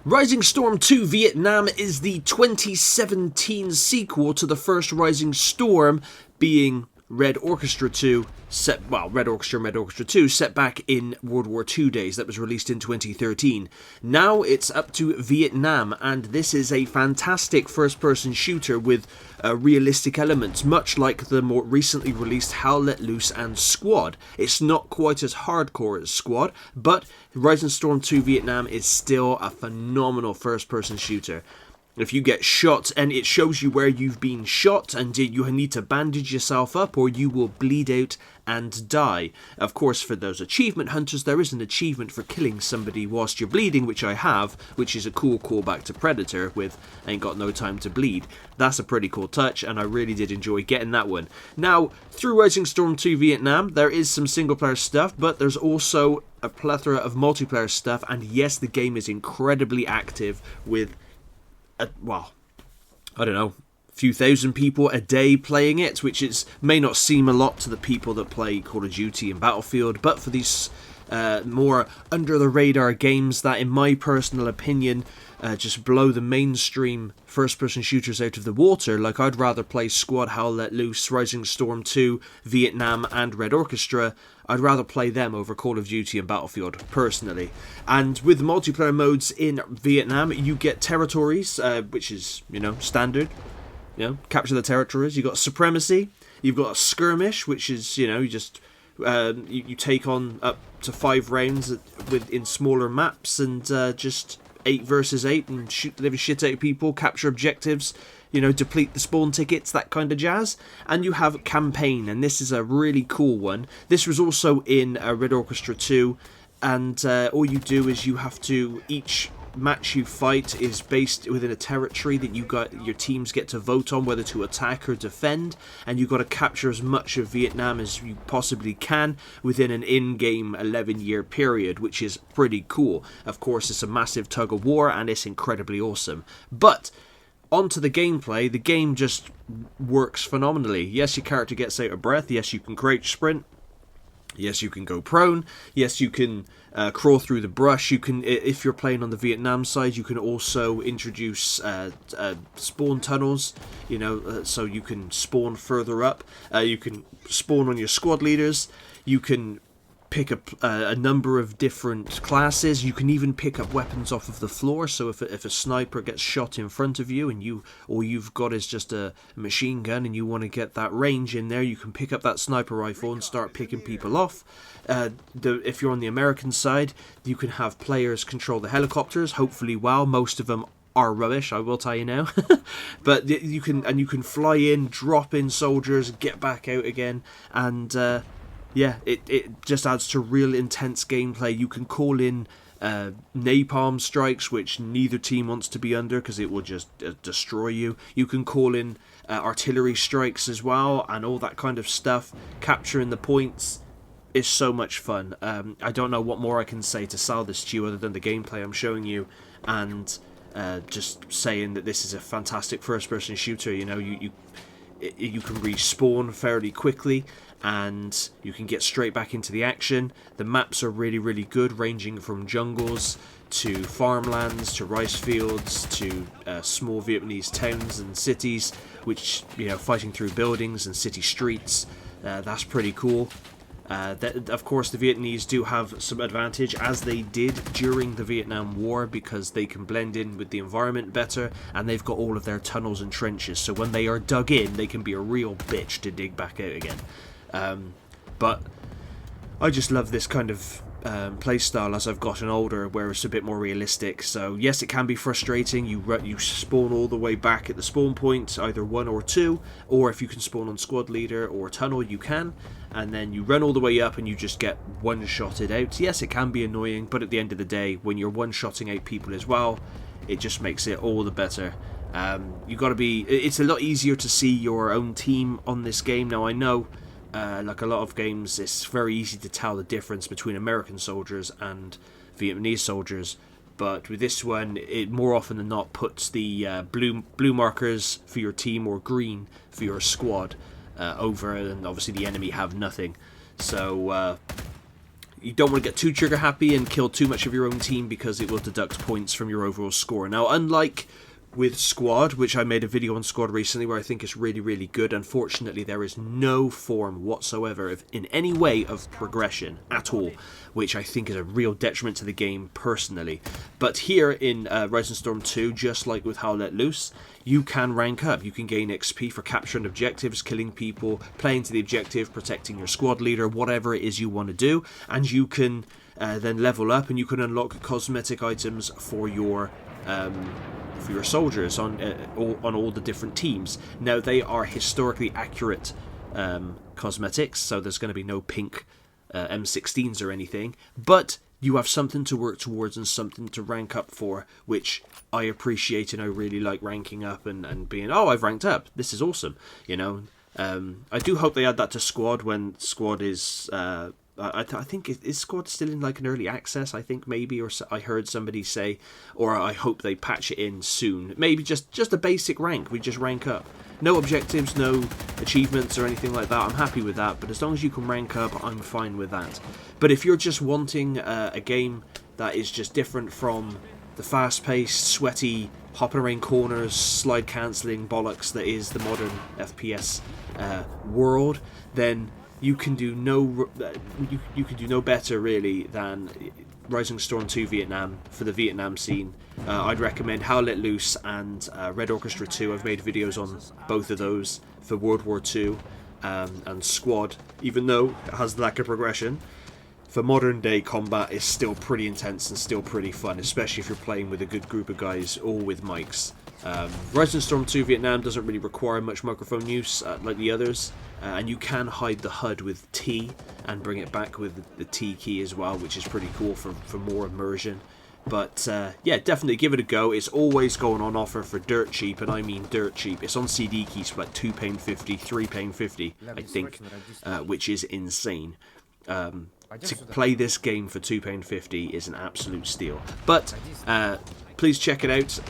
Rising Storm 2 Vietnam is the 2017 sequel to the first Rising Storm, being Red Orchestra 2, Red Orchestra and Red Orchestra 2, set back in World War II days. That was released in 2013. Now it's up to Vietnam, and this is a fantastic first-person shooter with realistic elements, much like the more recently released Howl Let Loose and Squad. It's not quite as hardcore as Squad, but Rising Storm 2 Vietnam is still a phenomenal first-person shooter. If you get shot and it shows you where you've been shot and you need to bandage yourself up or you will bleed out and die. Of course, for those achievement hunters, there is an achievement for killing somebody whilst you're bleeding, which I have, which is a cool callback to Predator with Ain't Got No Time to Bleed. That's a pretty cool touch, and I really did enjoy getting that one. Now, through Rising Storm 2 Vietnam, there is some single-player stuff, but there's also a plethora of multiplayer stuff, and yes, the game is incredibly active with a few thousand people a day playing it, which may not seem a lot to the people that play Call of Duty and Battlefield, but for these more under-the-radar games that, in my personal opinion, just blow the mainstream first-person shooters out of the water, like I'd rather play Squad, Howl Let Loose, Rising Storm 2, Vietnam, and Red Orchestra. I'd rather play them over Call of Duty and Battlefield, personally. And with the multiplayer modes in Vietnam, you get territories, which is, standard. Capture the territories. You've got Supremacy. You've got Skirmish, which is, you just... you take on up to 5 rounds in smaller maps and just 8 versus 8 and shoot the living shit out of people, capture objectives, deplete the spawn tickets, that kind of jazz. And you have Campaign, and this is a really cool one. This was also in Red Orchestra 2, and all you do is you have to... Each match you fight is based within a territory that your teams get to vote on whether to attack or defend, and you've got to capture as much of Vietnam as you possibly can within an in-game 11-year period, which is pretty cool. Of course, it's a massive tug of war and it's incredibly awesome. But onto the gameplay, the game just works phenomenally. Yes, your character gets out of breath. Yes, you can crouch sprint. Yes, you can go prone. Yes, you can crawl through the brush. You can, if you're playing on the Vietnam side, you can also introduce spawn tunnels. So you can spawn further up. You can spawn on your squad leaders. You can pick up a number of different classes. You can even pick up weapons off of the floor, so if a sniper gets shot in front of you and all you've got is just a machine gun and you want to get that range in there, you can pick up that sniper rifle and start picking people off. If you're on the American side, you can have players control the helicopters, hopefully well. Most of them are rubbish, I will tell you now. But you can fly in, drop in soldiers, get back out again, and it just adds to real intense gameplay. You can call in napalm strikes, which neither team wants to be under because it will just destroy you. You can call in artillery strikes as well and all that kind of stuff. Capturing the points is so much fun. I don't know what more I can say to sell this to you other than the gameplay I'm showing you and just saying that this is a fantastic first-person shooter. You can respawn fairly quickly and you can get straight back into the action. The maps are really, really good, ranging from jungles to farmlands to rice fields to small Vietnamese towns and cities, which, fighting through buildings and city streets, that's pretty cool. Of course, the Vietnamese do have some advantage, as they did during the Vietnam War, because they can blend in with the environment better, and they've got all of their tunnels and trenches, so when they are dug in, they can be a real bitch to dig back out again. But I just love this kind of playstyle as I've gotten older, where it's a bit more realistic. So yes, it can be frustrating. You spawn all the way back at the spawn point, either 1 or 2, or if you can spawn on squad leader or tunnel, you can, and then you run all the way up and you just get one-shotted out. Yes, it can be annoying, but at the end of the day, when you're one-shotting out people as well, it just makes it all the better. It's a lot easier to see your own team on this game. Now, I know like a lot of games, it's very easy to tell the difference between American soldiers and Vietnamese soldiers, but with this one, it more often than not puts the blue markers for your team or green for your squad over, and obviously the enemy have nothing. So you don't want to get too trigger happy and kill too much of your own team because it will deduct points from your overall score. Now, unlike with Squad, which I made a video on Squad recently where I think it's really, really good, unfortunately there is no form whatsoever of, in any way, of progression at all, which I think is a real detriment to the game personally. But here in Rising Storm 2, just like with Howl Let Loose, you can rank up. You can gain XP for capturing objectives, killing people, playing to the objective, protecting your squad leader, whatever it is you want to do, and you can then level up and you can unlock cosmetic items for your soldiers on all the different teams. Now, they are historically accurate cosmetics, so there's going to be no pink M16s or anything, but you have something to work towards and something to rank up for, which I appreciate, and I really like ranking up and being, oh, I've ranked up, this is awesome, you know. I do hope they add that to Squad when Squad is... I think is Squad still in like an early access, I think, maybe, or I heard somebody say, or I hope they patch it in soon. Maybe just a basic rank, we just rank up. No objectives, no achievements or anything like that. I'm happy with that, but as long as you can rank up, I'm fine with that. But if you're just wanting a game that is just different from the fast-paced, sweaty, hopping around corners, slide cancelling bollocks that is the modern FPS world, then you can do no better really than Rising Storm 2 Vietnam for the Vietnam scene. I'd recommend Howl Let Loose and Red Orchestra 2. I've made videos on both of those for World War II and Squad. Even though it has lack of progression, for modern day combat is still pretty intense and still pretty fun, especially if you're playing with a good group of guys, all with mics. Rising Storm 2 Vietnam doesn't really require much microphone use like the others, and you can hide the HUD with T and bring it back with the T key as well, which is pretty cool for more immersion. But yeah, definitely give it a go. It's always going on offer for dirt cheap, and I mean dirt cheap. It's on CD keys for like £2.50, £3.50, I think, which is insane. To play this game for £2.50 is an absolute steal. But please check it out.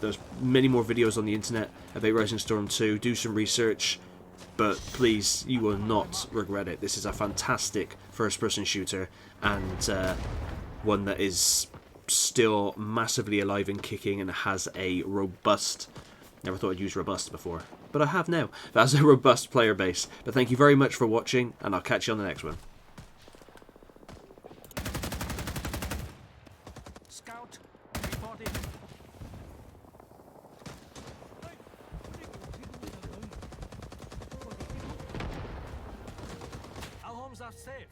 There's many more videos on the internet about Rising Storm 2. Do some research, but please, you will not regret it. This is a fantastic first-person shooter, and one that is still massively alive and kicking and has a robust... Never thought I'd use robust before, but I have now. It has a robust player base. But thank you very much for watching, and I'll catch you on the next one. Scout, reporting. Our homes are safe.